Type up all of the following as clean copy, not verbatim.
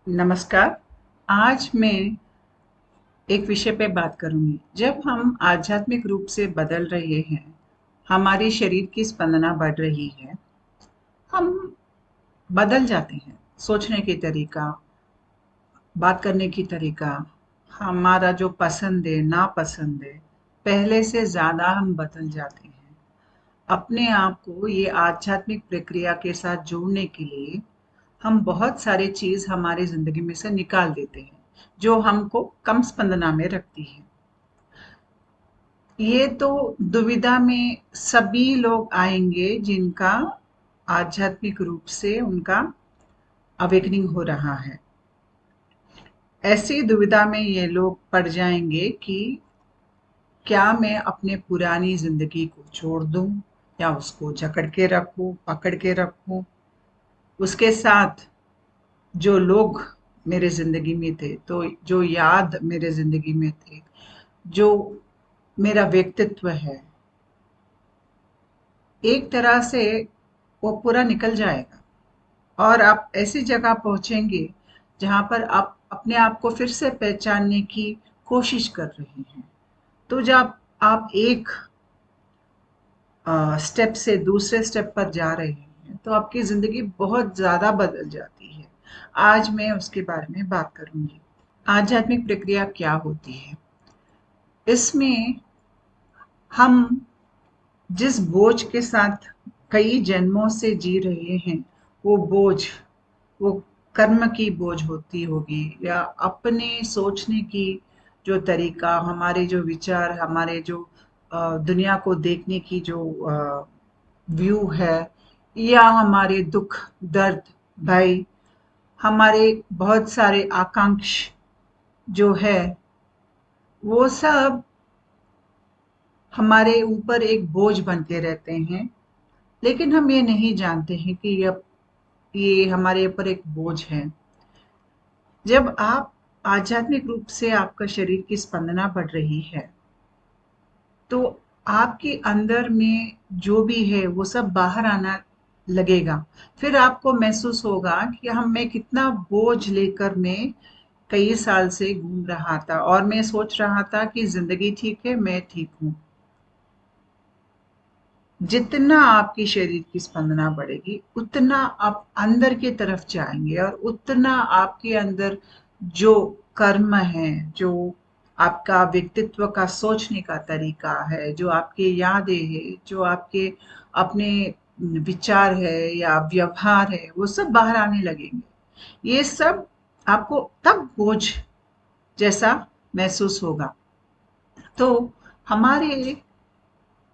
नमस्कार। आज मैं एक विषय पे बात करूंगी। जब हम आध्यात्मिक रूप से बदल रहे हैं, हमारे शरीर की स्पंदना बढ़ रही है, हम बदल जाते हैं। सोचने की तरीका, बात करने की तरीका, हमारा जो पसंद है, नापसंद है, पहले से ज़्यादा हम बदल जाते हैं। अपने आप को ये आध्यात्मिक प्रक्रिया के साथ जोड़ने के लिए हम बहुत सारे चीज़ हमारी ज़िंदगी में से निकाल देते हैं, जो हमको कम स्पंदना में रखती है। ये तो दुविधा में सभी लोग आएंगे जिनका आध्यात्मिक रूप से उनका अवेकनिंग हो रहा है। ऐसी दुविधा में ये लोग पड़ जाएंगे कि क्या मैं अपने पुरानी जिंदगी को छोड़ दूं या उसको जकड़ के रखूं, पकड़ के रखूं। उसके साथ जो लोग मेरे जिंदगी में थे, तो जो याद मेरे जिंदगी में थे, जो मेरा व्यक्तित्व है, एक तरह से वो पूरा निकल जाएगा और आप ऐसी जगह पहुंचेंगे जहां पर आप अपने आप को फिर से पहचानने की कोशिश कर रहे हैं। तो जब आप एक स्टेप से दूसरे स्टेप पर जा रहे हैं, तो आपकी जिंदगी बहुत ज्यादा बदल जाती है। आज मैं उसके बारे में बात करूंगी। आध्यात्मिक प्रक्रिया क्या होती है? इसमें हम जिस बोझ के साथ कई जन्मों से जी रहे हैं, वो बोझ, वो कर्म की बोझ होती होगी या अपने सोचने की जो तरीका, हमारे जो विचार, हमारे जो दुनिया को देखने की जो व्यू है, या हमारे दुख, दर्द, भय, हमारे बहुत सारे आकांक्ष जो है, वो सब हमारे ऊपर एक बोझ बनते रहते हैं। लेकिन हम ये नहीं जानते हैं कि ये हमारे ऊपर एक बोझ है। जब आप आध्यात्मिक रूप से आपका शरीर की स्पंदना बढ़ रही है, तो आपके अंदर में जो भी है वो सब बाहर आना लगेगा। फिर आपको महसूस होगा कि मैं कितना बोझ लेकर मैं कई साल से घूम रहा था और मैं सोच रहा था कि जिंदगी ठीक है, मैं ठीक हूँ। जितना आपकी शरीर की स्पंदना बढ़ेगी, उतना आप अंदर की तरफ जाएंगे और उतना आपके अंदर जो कर्म है, जो आपका व्यक्तित्व का सोचने का तरीका है, जो आपके यादें हैं, जो आपके अपने विचार है या व्यवहार है, वो सब बाहर आने लगेंगे। ये सब आपको तब बोझ जैसा महसूस होगा। तो हमारे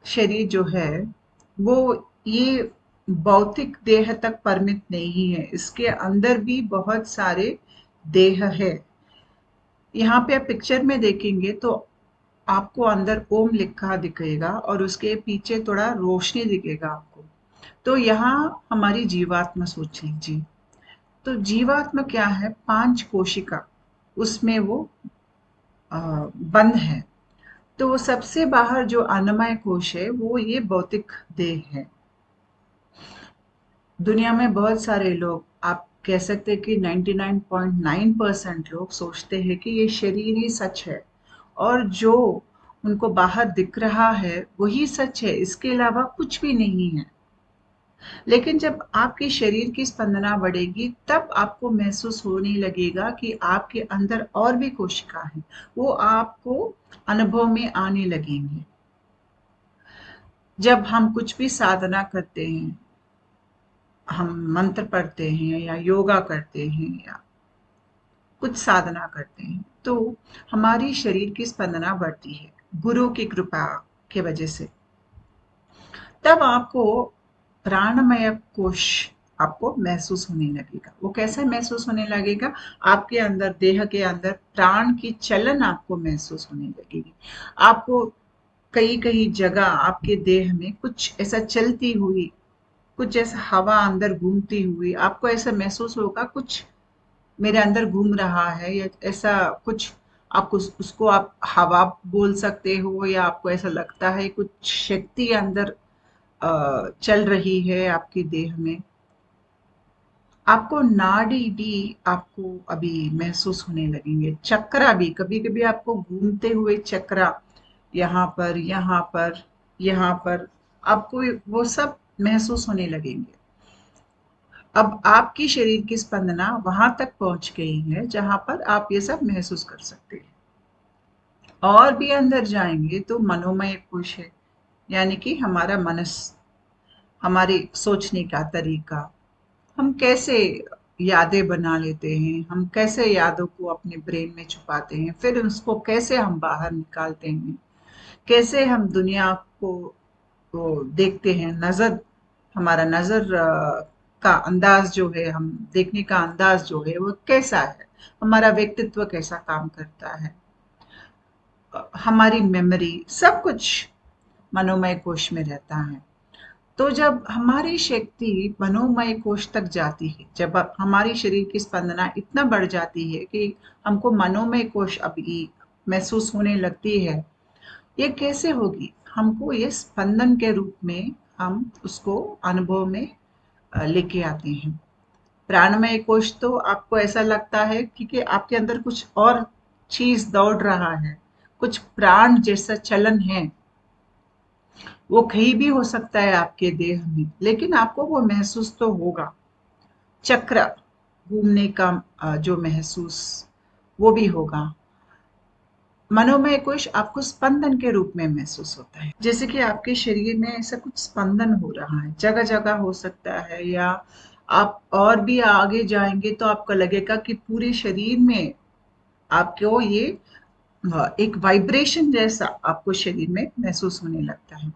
शरीर जो है, वो ये भौतिक देह तक परिमित नहीं है। इसके अंदर भी बहुत सारे देह है। यहाँ पे आप पिक्चर में देखेंगे तो आपको अंदर ओम लिखा दिखेगा और उसके पीछे थोड़ा रोशनी दिखेगा आपको। तो यहाँ हमारी जीवात्मा सोच लीजिए। तो जीवात्मा क्या है? 5 कोशिका, उसमें वो बंद है। तो सबसे बाहर जो अन्नमय कोश है, वो ये भौतिक देह है। दुनिया में बहुत सारे लोग, आप कह सकते हैं कि 99.9% लोग सोचते हैं कि ये शरीर ही सच है और जो उनको बाहर दिख रहा है वही सच है, इसके अलावा कुछ भी नहीं है। लेकिन जब आपके शरीर की स्पंदना बढ़ेगी, तब आपको महसूस होने लगेगा कि आपके अंदर और भी कोशिका है, वो आपको अनुभव में आने लगेंगे। जब हम कुछ भी साधना करते हैं, हम मंत्र पढ़ते हैं या योगा करते हैं या कुछ साधना करते हैं, तो हमारी शरीर की स्पंदना बढ़ती है गुरु की कृपा के वजह से। तब आपको प्राणमय कोश आपको महसूस होने लगेगा। वो कैसे महसूस होने लगेगा? आपके अंदर, देह के अंदर प्राण की चलन आपको महसूस होने लगेगी। आपको कई कई जगह आपके देह में कुछ ऐसा चलती हुई, कुछ ऐसा हवा अंदर घूमती हुई आपको ऐसा महसूस होगा, कुछ मेरे अंदर घूम रहा है या ऐसा कुछ। आप उसको आप हवा बोल सकते हो या आपको ऐसा लगता है कुछ शक्ति अंदर चल रही है आपके देह में। आपको नाड़ी भी आपको अभी महसूस होने लगेंगे, चक्रा भी कभी कभी आपको घूमते हुए चक्रा, यहाँ पर, यहाँ पर आपको वो सब महसूस होने लगेंगे। अब आपकी शरीर की स्पंदना वहां तक पहुंच गई है जहां पर आप ये सब महसूस कर सकते हैं। और भी अंदर जाएंगे तो मनोमय कोश है, यानी कि हमारा मनस, हमारे सोचने का तरीका, हम कैसे यादें बना लेते हैं, हम कैसे यादों को अपने ब्रेन में छुपाते हैं, फिर उसको कैसे हम बाहर निकालते हैं, कैसे हम दुनिया को देखते हैं, नजर, हमारा नजर का अंदाज जो है, हम देखने का अंदाज जो है वो कैसा है, हमारा व्यक्तित्व कैसा काम करता है, हमारी मेमोरी, सब कुछ मनोमय कोश में रहता है। तो जब हमारी शक्ति मनोमय कोश तक जाती है, जब हमारी शरीर की स्पंदना इतना बढ़ जाती है कि हमको मनोमय कोश अभी महसूस होने लगती है, ये कैसे होगी? हमको ये स्पंदन के रूप में हम उसको अनुभव में लेके आते हैं। प्राणमय कोश तो आपको ऐसा लगता है कि आपके अंदर कुछ और चीज दौड़ रहा है, कुछ प्राण जैसा चलन है, वो कहीं भी हो सकता है आपके देह में, लेकिन आपको वो महसूस तो होगा। चक्र घूमने का जो महसूस, वो भी होगा। मनोमय कोश आपको स्पंदन के रूप में महसूस होता है, जैसे कि आपके शरीर में ऐसा कुछ स्पंदन हो रहा है, जगह जगह हो सकता है, या आप और भी आगे जाएंगे तो आपको लगेगा कि पूरे शरीर में आपको ये एक वाइब्रेशन जैसा आपको शरीर में महसूस होने लगता है।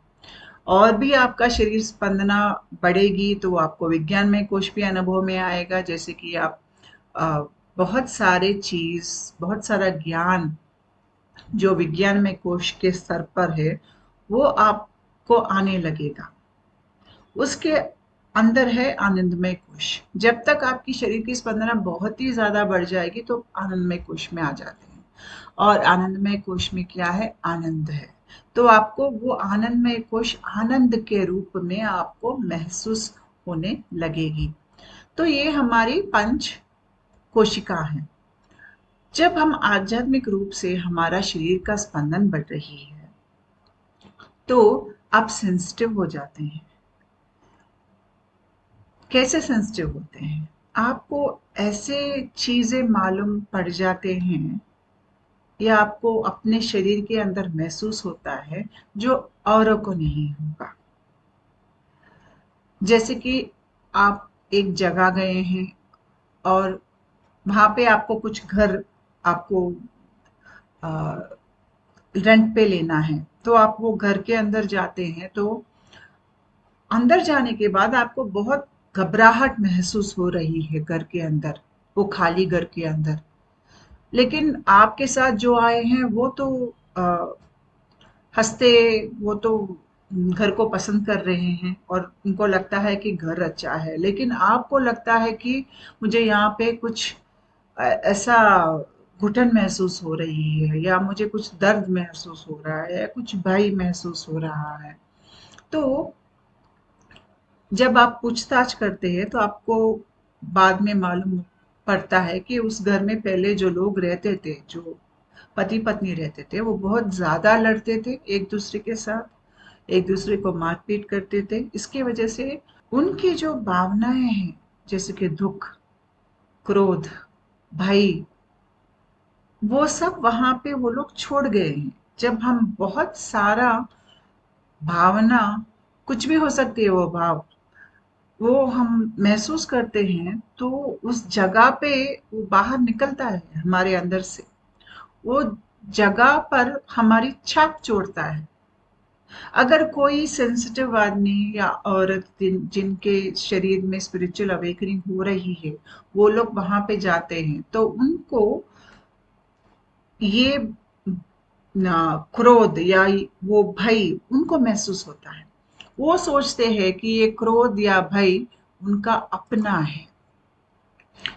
और भी आपका शरीर स्पंदना बढ़ेगी तो आपको विज्ञान में कोश भी अनुभव में आएगा, जैसे कि आप अ, बहुत सारे चीज, बहुत सारा ज्ञान जो विज्ञान में कोश के स्तर पर है वो आपको आने लगेगा। उसके अंदर है आनंदमय कोश। जब तक आपकी शरीर की स्पंदना बहुत ही ज्यादा बढ़ जाएगी तो आनंदमय कोश में आ जाते हैं, और आनंदमय कोश में क्या है? आनंद है। तो आपको वो आनंदमय कोश आनंद के रूप में आपको महसूस होने लगेगी। तो ये हमारी पंच कोशिका है। जब हम आध्यात्मिक रूप से हमारा शरीर का स्पंदन बढ़ रही है तो आप सेंसिटिव हो जाते हैं। कैसे सेंसिटिव होते हैं? आपको ऐसे चीजें मालूम पड़ जाते हैं या आपको अपने शरीर के अंदर महसूस होता है जो औरों को नहीं होगा। जैसे कि आप एक जगह गए हैं और वहां पे आपको कुछ घर, आपको रेंट पे लेना है, तो आप वो घर के अंदर जाते हैं, तो अंदर जाने के बाद आपको बहुत घबराहट महसूस हो रही है घर के अंदर, वो खाली घर के अंदर। लेकिन आपके साथ जो आए हैं वो तो अ, हंसते, वो तो घर को पसंद कर रहे हैं और उनको लगता है कि घर अच्छा है, लेकिन आपको लगता है कि मुझे यहाँ पे कुछ ऐसा घुटन महसूस हो रही है, या मुझे कुछ दर्द महसूस हो रहा है, या कुछ भय महसूस हो रहा है। तो जब आप पूछताछ करते हैं तो आपको बाद में मालूम पड़ता है कि उस घर में पहले जो लोग रहते थे, जो पति पत्नी रहते थे, वो बहुत ज्यादा लड़ते थे एक दूसरे के साथ, एक दूसरे को मारपीट करते थे। इसकी वजह से उनकी जो भावनाएं हैं, जैसे कि दुख, क्रोध, भय, वो सब वहां पे वो लोग छोड़ गए हैं। जब हम बहुत सारा भावना, कुछ भी हो सकती है वो भाव, वो हम महसूस करते हैं तो उस जगह पे वो बाहर निकलता है हमारे अंदर से, वो जगह पर हमारी छाप छोड़ता है। अगर कोई सेंसिटिव आदमी या औरत जिनके शरीर में स्पिरिचुअल अवेकनिंग हो रही है, वो लोग वहां पे जाते हैं तो उनको ये क्रोध या वो भय उनको महसूस होता है। वो सोचते हैं कि ये क्रोध या भय उनका अपना है,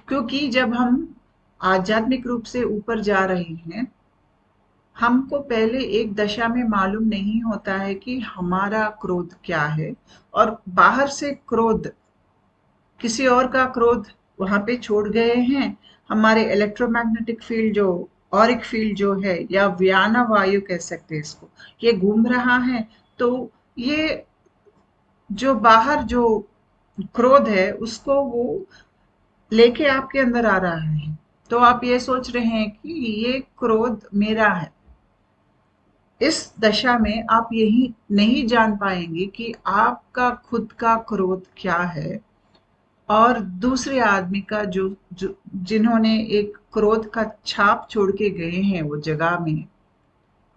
क्योंकि जब हम आध्यात्मिक रूप से ऊपर जा रहे हैं, हमको पहले एक दशा में मालूम नहीं होता है कि हमारा क्रोध क्या है, और बाहर से क्रोध, किसी और का क्रोध वहां पे छोड़ गए हैं। हमारे इलेक्ट्रोमैग्नेटिक फील्ड जो ऑरिक फील्ड जो है या व्याना वायु कह सकते हैं इसको, ये घूम रहा है। तो ये जो बाहर जो क्रोध है उसको वो लेके आपके अंदर आ रहा है। तो आप ये सोच रहे हैं कि ये क्रोध मेरा है। इस दशा में आप यही नहीं जान पाएंगे कि आपका खुद का क्रोध क्या है और दूसरे आदमी का जो जिन्होंने एक क्रोध का छाप छोड़ के गए हैं वो जगह में,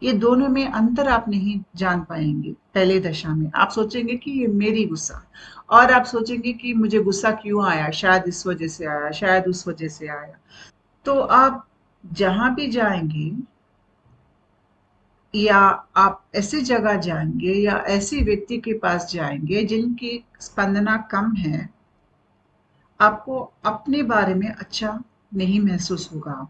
ये दोनों में अंतर आप नहीं जान पाएंगे। पहले दशा में आप सोचेंगे कि ये मेरी गुस्सा, और आप सोचेंगे कि मुझे गुस्सा क्यों आया, शायद इस वजह से आया, शायद उस वजह से आया। तो आप जहां भी जाएंगे या आप ऐसी जगह जाएंगे या ऐसे व्यक्ति के पास जाएंगे जिनकी स्पंदना कम है, आपको अपने बारे में अच्छा नहीं महसूस होगा।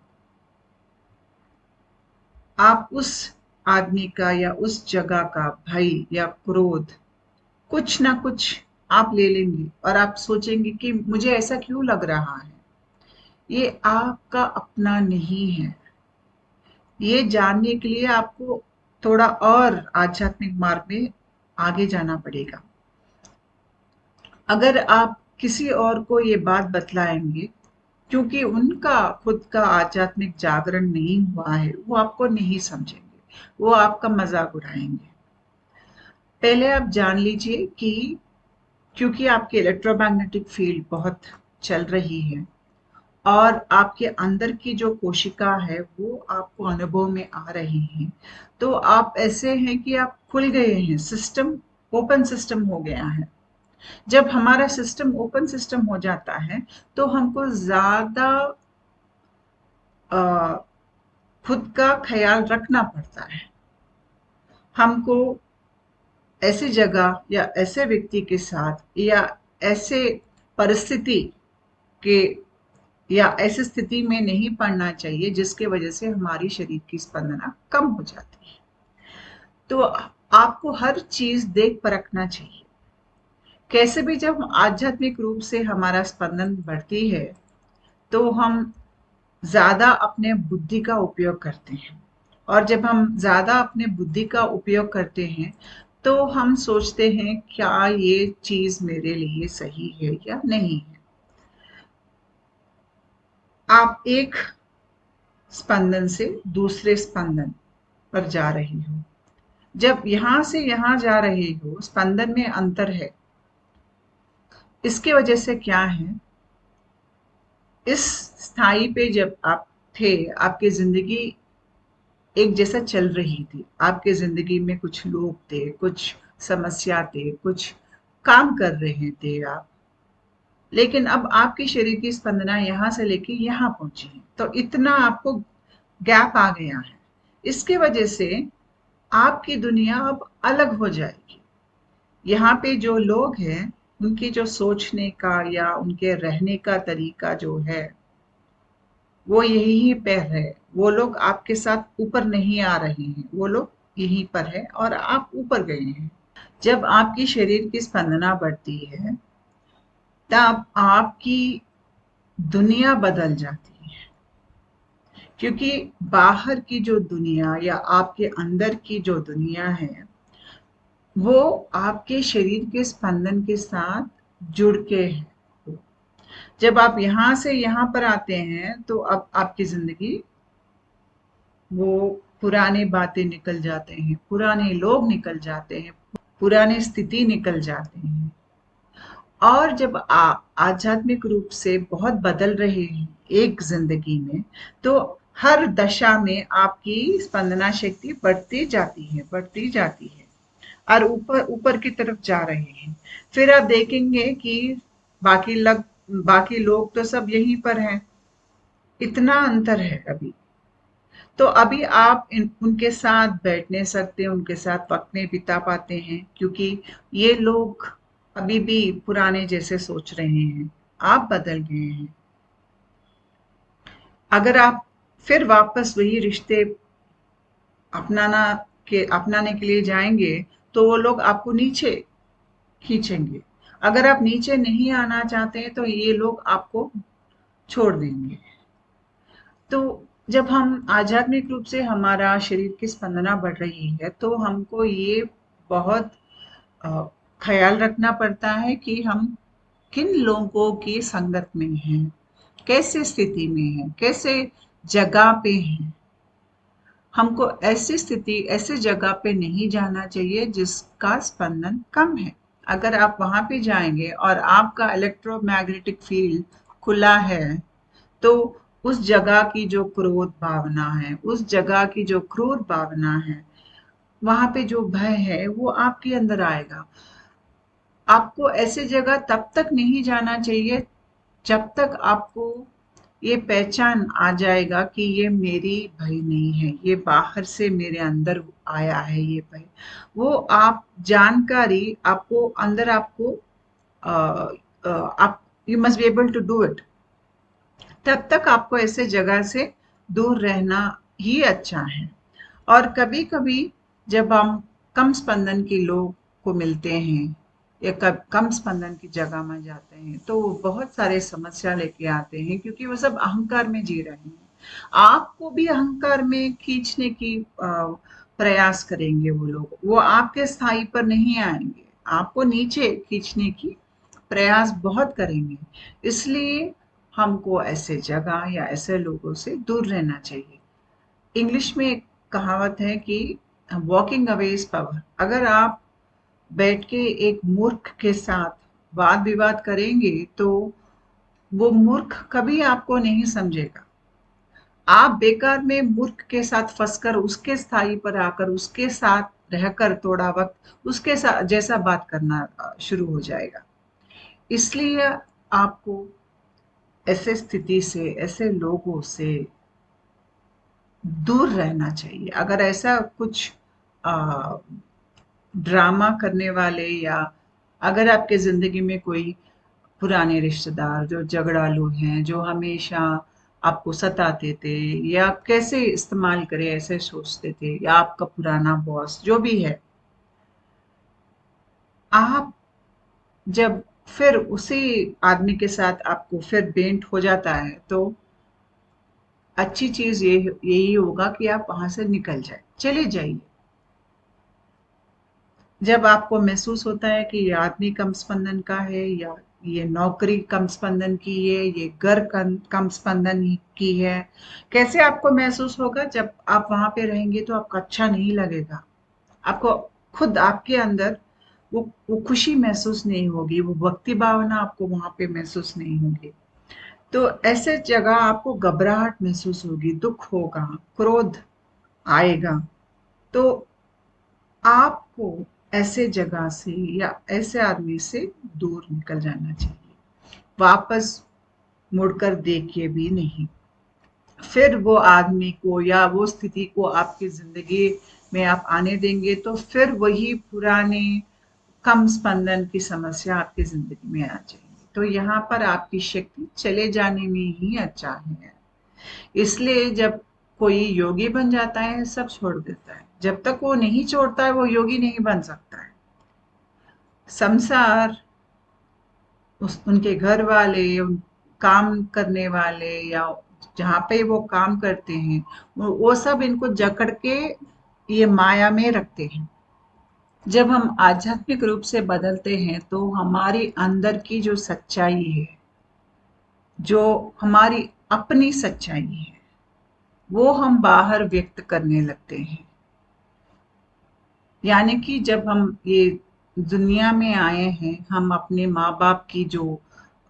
आप उस आदमी का या उस जगह का भय या क्रोध कुछ ना कुछ आप ले लेंगे और आप सोचेंगे कि मुझे ऐसा क्यों लग रहा है। ये आपका अपना नहीं है। ये जानने के लिए आपको थोड़ा और आध्यात्मिक मार्ग में आगे जाना पड़ेगा। अगर आप किसी और को ये बात बतलाएंगे, क्योंकि उनका खुद का आध्यात्मिक जागरण नहीं हुआ है, वो आपको नहीं समझेंगे, वो आपका मजाक उड़ाएंगे। पहले आप जान लीजिए कि क्योंकि आपकी इलेक्ट्रोमैग्नेटिक फील्ड बहुत चल रही है और आपके अंदर की जो कोशिका है वो आपको अनुभव में आ रही है, तो आप ऐसे हैं कि आप खुल गए हैं। सिस्टम ओपन सिस्टम हो गया है। जब हमारा सिस्टम ओपन सिस्टम हो जाता है तो हमको ज्यादा अ, खुद का ख्याल रखना पड़ता है। हमको ऐसी जगह या ऐसे व्यक्ति के साथ या ऐसे परिस्थिति के या ऐसी स्थिति में नहीं पड़ना चाहिए जिसके वजह से हमारी शरीर की स्पंदना कम हो जाती है। तो आपको हर चीज देख परखना चाहिए। कैसे भी जब आध्यात्मिक रूप से हमारा स्पंदन बढ़ती है तो हम ज्यादा अपने बुद्धि का उपयोग करते हैं, और जब हम ज्यादा अपने बुद्धि का उपयोग करते हैं तो हम सोचते हैं क्या ये चीज मेरे लिए सही है या नहीं है। आप एक स्पंदन से दूसरे स्पंदन पर जा रही हो। जब यहां से यहां जा रही हो, स्पंदन में अंतर है। इसके वजह से क्या है, इस स्थाई पे जब आप थे, आपकी जिंदगी एक जैसा चल रही थी। आपके जिंदगी में कुछ लोग थे, कुछ समस्या थे, कुछ काम कर रहे थे आप। लेकिन अब आपके शरीर की स्पंदना यहाँ से लेके यहाँ पहुंची है, तो इतना आपको गैप आ गया है। इसके वजह से आपकी दुनिया अब अलग हो जाएगी। यहाँ पे जो लोग हैं उनकी जो सोचने का या उनके रहने का तरीका जो है वो यहीं पर है। वो लोग आपके साथ ऊपर नहीं आ रहे हैं, वो लोग यहीं पर है और आप ऊपर गए हैं। जब आपकी शरीर की स्पंदना बढ़ती है तब आपकी दुनिया बदल जाती है, क्योंकि बाहर की जो दुनिया या आपके अंदर की जो दुनिया है वो आपके शरीर के स्पंदन के साथ जुड़ के है। जब आप यहाँ से यहाँ पर आते हैं तो अब आपकी जिंदगी वो पुरानी बातें निकल जाते हैं, पुराने लोग निकल जाते हैं, पुरानी स्थिति निकल जाते हैं। और जब आध्यात्मिक रूप से बहुत बदल रहे हैं एक जिंदगी में, तो हर दशा में आपकी स्पंदना शक्ति बढ़ती जाती है, बढ़ती जाती है और ऊपर ऊपर की तरफ जा रहे हैं। फिर आप देखेंगे कि बाकी लोग तो सब यहीं पर हैं। इतना अंतर है अभी। तो अभी आप उनके साथ बैठ नहीं सकते, उनके साथ वक्त नहीं बिता पाते हैं, क्योंकि ये लोग अभी भी पुराने जैसे सोच रहे हैं। आप बदल गए हैं। अगर आप फिर वापस वही रिश्ते अपनाने के लिए जाएंगे तो वो लोग आपको नीचे खींचेंगे। अगर आप नीचे नहीं आना चाहते हैं तो ये लोग आपको छोड़ देंगे। तो जब हम आध्यात्मिक रूप से हमारा शरीर की स्पंदना बढ़ रही है तो हमको ये बहुत अ, ख्याल रखना पड़ता है कि हम किन लोगों की संगत में हैं, कैसे स्थिति में हैं, कैसे जगह पे हैं। हमको ऐसी स्थिति, ऐसे जगह पे नहीं जाना चाहिए जिसका स्पंदन कम है। अगर आप वहां पे जाएंगे और आपका इलेक्ट्रोमैग्नेटिक फील्ड खुला है तो उस जगह की जो क्रोध भावना है, उस जगह की जो क्रूर भावना है, वहां पे जो भय है वो आपके अंदर आएगा। आपको ऐसे जगह तब तक नहीं जाना चाहिए जब तक आपको ये पहचान आ जाएगा कि ये मेरी भय नहीं है, ये बाहर से मेरे अंदर आया है ये भय। वो आप जानकारी आपको अंदर आपको आप you must be able to do it. तब तक आपको ऐसे जगह से दूर रहना ही अच्छा है। और कभी-कभी जब हम कम स्पंदन के लोग को मिलते हैं या कम स्पंदन की जगह में जाते हैं तो वो बहुत सारे समस्या लेके आते हैं क्योंकि वो सब अहंकार में जी रहे हैं। आपको भी अहंकार में खींचने की प्रयास करेंगे वो लोग, वो आपके स्थाई पर नहीं आएंगे, आपको नीचे खींचने की प्रयास बहुत करेंगे। इसलिए हमको ऐसे जगह या ऐसे लोगों से दूर रहना चाहिए। इंग्लिश में एक कहावत है कि वॉकिंग अवे इज पावर। अगर आप बैठ के एक मूर्ख के साथ वाद विवाद करेंगे तो वो मूर्ख कभी आपको नहीं समझेगा। आप बेकार में मूर्ख के साथ फंसकर उसके स्थाई पर आकर उसके साथ रहकर थोड़ा वक्त उसके साथ जैसा बात करना शुरू हो जाएगा। इसलिए आपको ऐसे स्थिति से, ऐसे लोगों से दूर रहना चाहिए। अगर ऐसा कुछ आ, ड्रामा करने वाले या अगर आपके जिंदगी में कोई पुराने रिश्तेदार जो झगड़ालू हैं, जो हमेशा आपको सताते थे या कैसे इस्तेमाल करें ऐसे सोचते थे, या आपका पुराना बॉस जो भी है, आप जब फिर उसी आदमी के साथ आपको फिर भेंट हो जाता है तो अच्छी चीज ये यही होगा कि आप वहां से निकल जाए, चले जाइए। जब आपको महसूस होता है कि ये आदमी कम स्पंदन का है या ये नौकरी कम स्पंदन की है, ये घर कम स्पंदन की है, कैसे आपको महसूस होगा? जब आप वहां पे रहेंगे तो आपको अच्छा नहीं लगेगा। आपको खुद आपके अंदर वो खुशी महसूस नहीं होगी, वो भक्ति भावना आपको वहां पे महसूस नहीं होगी। तो ऐसे जगह आपको घबराहट महसूस होगी, दुख होगा, क्रोध आएगा। तो आपको ऐसे जगह से या ऐसे आदमी से दूर निकल जाना चाहिए। वापस मुड़कर देखिए भी नहीं। फिर वो आदमी को या वो स्थिति को आपकी जिंदगी में आप आने देंगे तो फिर वही पुराने कम स्पंदन की समस्या आपकी जिंदगी में आ जाएगी। तो यहाँ पर आपकी शक्ति चले जाने में ही अच्छा है। इसलिए जब कोई योगी बन जाता है सब छोड़ देता है, जब तक वो नहीं छोड़ता है वो योगी नहीं बन सकता है। संसार, उनके घर वाले, काम करने वाले या जहाँ पे वो काम करते हैं वो सब इनको जकड़ के ये माया में रखते हैं। जब हम आध्यात्मिक रूप से बदलते हैं तो हमारी अंदर की जो सच्चाई है, जो हमारी अपनी सच्चाई है, वो हम बाहर व्यक्त करने लगते हैं। यानी कि जब हम ये दुनिया में आए हैं, हम अपने माँ बाप की जो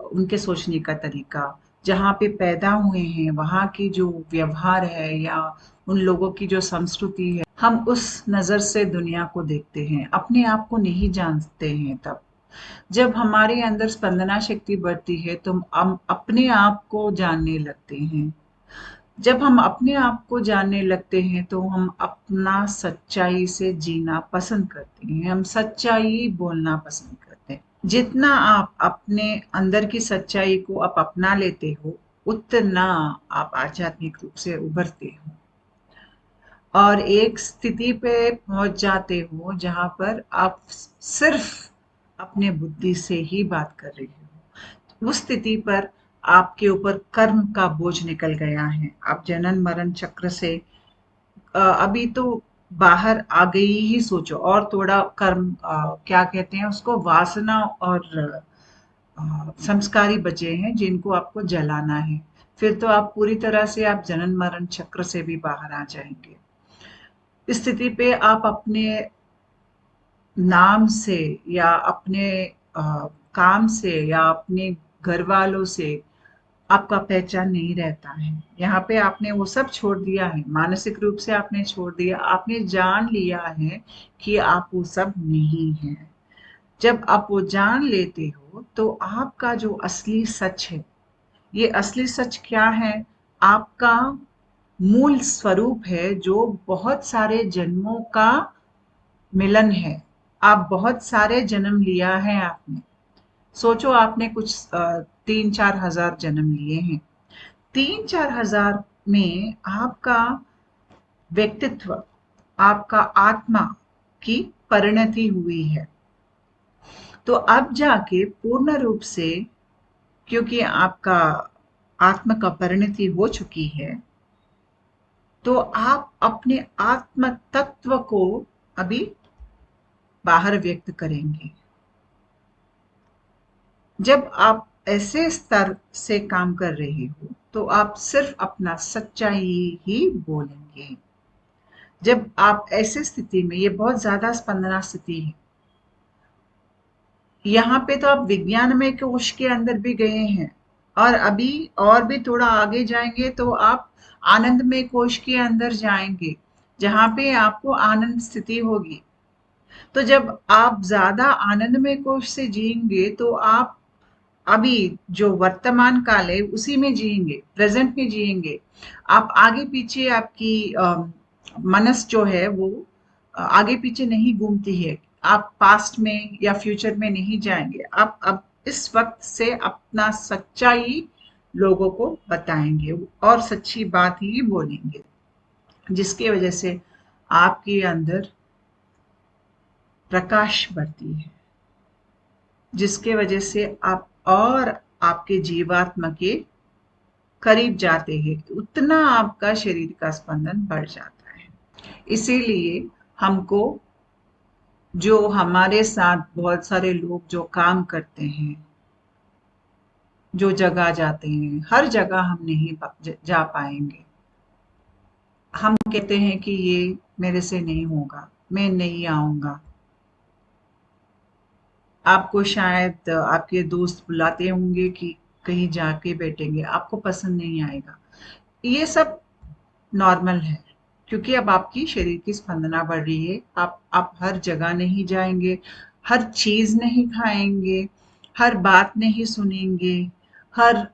उनके सोचने का तरीका, जहाँ पे पैदा हुए हैं वहाँ की जो व्यवहार है या उन लोगों की जो संस्कृति है, हम उस नज़र से दुनिया को देखते हैं, अपने आप को नहीं जानते हैं। तब जब हमारे अंदर स्पंदना शक्ति बढ़ती है तो हम अपने आप को जानने लगते हैं। जब हम अपने आप को जानने लगते हैं तो हम अपना सच्चाई से जीना पसंद करते हैं, हम सच्चाई बोलना पसंद करते हैं। जितना आप अपने अंदर की सच्चाई को आप अपना लेते हो उतना आप आध्यात्मिक रूप से उभरते हो और एक स्थिति पे पहुंच जाते हो जहां पर आप सिर्फ अपने बुद्धि से ही बात कर रहे हो। उस स्थिति पर आपके ऊपर कर्म का बोझ निकल गया है। आप जनन मरण चक्र से अभी तो बाहर आ गई ही सोचो, और थोड़ा कर्म क्या कहते हैं उसको, वासना और संस्कारी बचे हैं जिनको आपको जलाना है। फिर तो आप पूरी तरह से आप जनन मरण चक्र से भी बाहर आ जाएंगे। इस स्थिति पे आप अपने नाम से या अपने काम से या अपने घर वालों से आपका पहचान नहीं रहता है। यहाँ पे आपने वो सब छोड़ दिया है, मानसिक रूप से आपने छोड़ दिया, आपने जान लिया है कि आप वो सब नहीं हैं। जब आप वो जान लेते हो तो आपका जो असली सच है, ये असली सच क्या है? आपका मूल स्वरूप है जो बहुत सारे जन्मों का मिलन है। आप बहुत सारे जन्म लिया है आपने। सोचो आपने कुछ 3-4 हजार जन्म लिए हैं। 3-4 हजार में आपका व्यक्तित्व, आपका आत्मा की परिणति हुई है। तो अब जाके पूर्ण रूप से, क्योंकि आपका आत्मा का परिणति हो चुकी है, तो आप अपने आत्म तत्व को अभी बाहर व्यक्त करेंगे। जब आप ऐसे स्तर से काम कर रहे हो तो आप सिर्फ अपना सच्चाई ही बोलेंगे। जब आप ऐसे स्थिति में, ये बहुत ज्यादा स्पंदना स्थिति है, यहाँ पे तो आप विज्ञानमय कोश के अंदर भी गए हैं, और अभी और भी थोड़ा आगे जाएंगे तो आप आनंदमय कोश के अंदर जाएंगे, जहां पे आपको आनंद स्थिति होगी। तो जब आप ज्यादा आनंदमय कोश से जिएंगे तो आप अभी जो वर्तमान काल है उसी में जिएंगे, प्रेजेंट में जिएंगे। आप आगे पीछे, आपकी मनस जो है वो आगे पीछे नहीं घूमती है। आप पास्ट में या फ्यूचर में नहीं जाएंगे। आप अब इस वक्त से अपना सच्चाई लोगों को बताएंगे और सच्ची बात ही बोलेंगे, जिसकी वजह से आपके अंदर प्रकाश बढ़ती है, जिसके वजह से आप और आपके जीवात्मा के करीब जाते हैं, उतना आपका शरीर का स्पंदन बढ़ जाता है। इसीलिए हमको, जो हमारे साथ बहुत सारे लोग जो काम करते हैं, जो जगह जाते हैं, हर जगह हम नहीं जा पाएंगे। हम कहते हैं कि ये मेरे से नहीं होगा, मैं नहीं आऊंगा। आपको शायद आपके दोस्त बुलाते होंगे कि कहीं जाके बैठेंगे, आपको पसंद नहीं आएगा। ये सब नॉर्मल है, क्योंकि अब आपकी शरीर की स्पंदना बढ़ रही है। आप हर जगह नहीं जाएंगे, हर चीज नहीं खाएंगे, हर बात नहीं सुनेंगे, हर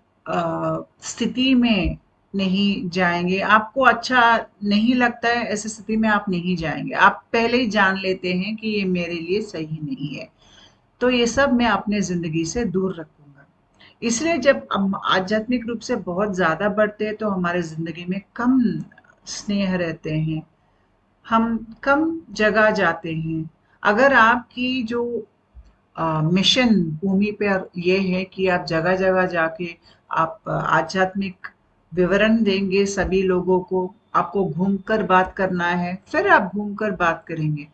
स्थिति में नहीं जाएंगे। आपको अच्छा नहीं लगता है ऐसी स्थिति में आप नहीं जाएंगे। आप पहले ही जान लेते हैं कि ये मेरे लिए सही नहीं है, तो ये सब मैं अपने जिंदगी से दूर रखूंगा। इसलिए जब हम आध्यात्मिक रूप से बहुत ज्यादा बढ़ते हैं तो हमारे जिंदगी में कम स्नेह रहते हैं, हम कम जगह जाते हैं। अगर आपकी जो मिशन भूमि पे ये है कि आप जगह जगह जाके आप आध्यात्मिक विवरण देंगे सभी लोगों को, आपको घूमकर बात करना है, फिर आप घूमकर बात करेंगे।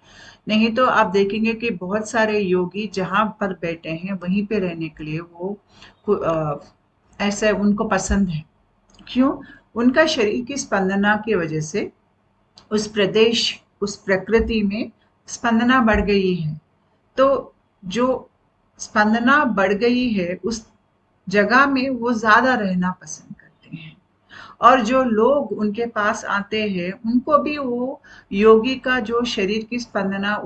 नहीं तो आप देखेंगे कि बहुत सारे योगी जहां पर बैठे हैं वहीं पे रहने के लिए वो ऐसे उनको पसंद है। क्यों? उनका शरीर की स्पंदना की वजह से उस प्रदेश, उस प्रकृति में स्पंदना बढ़ गई है। तो जो स्पंदना बढ़ गई है उस जगह में वो ज्यादा रहना पसंद करते हैं, और जो लोग उनके पास आते हैं उनको भी वो योगी का जो शरीर की स्पंदना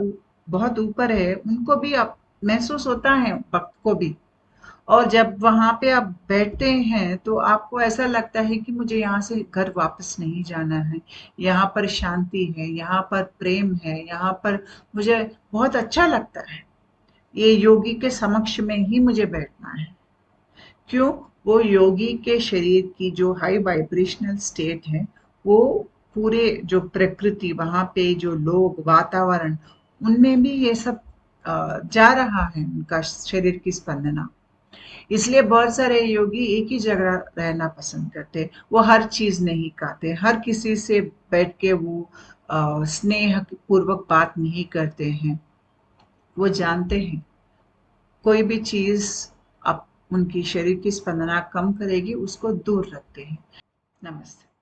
बहुत ऊपर है, उनको भी अब महसूस होता है, भक्त को भी। और जब वहां पे आप बैठते हैं तो आपको ऐसा लगता है कि मुझे यहाँ से घर वापस नहीं जाना है, यहाँ पर शांति है, यहाँ पर प्रेम है, यहाँ पर मुझे बहुत अच्छा लगता है, ये योगी के समक्ष में ही मुझे बैठना है। क्यों? वो योगी के शरीर की जो हाई वाइब्रेशनल स्टेट है, वो पूरे जो प्रकृति, वहां पे जो लोग, वातावरण, उनमें भी ये सब जा रहा है, उनका शरीर की स्पंदना। इसलिए बहुत सारे योगी एक ही जगह रहना पसंद करते हैं। वो हर चीज नहीं खाते, हर किसी से बैठ के वो स्नेह पूर्वक बात नहीं करते हैं। वो जानते हैं कोई भी चीज अब उनकी शरीर की स्पंदना कम करेगी, उसको दूर रखते हैं। नमस्ते।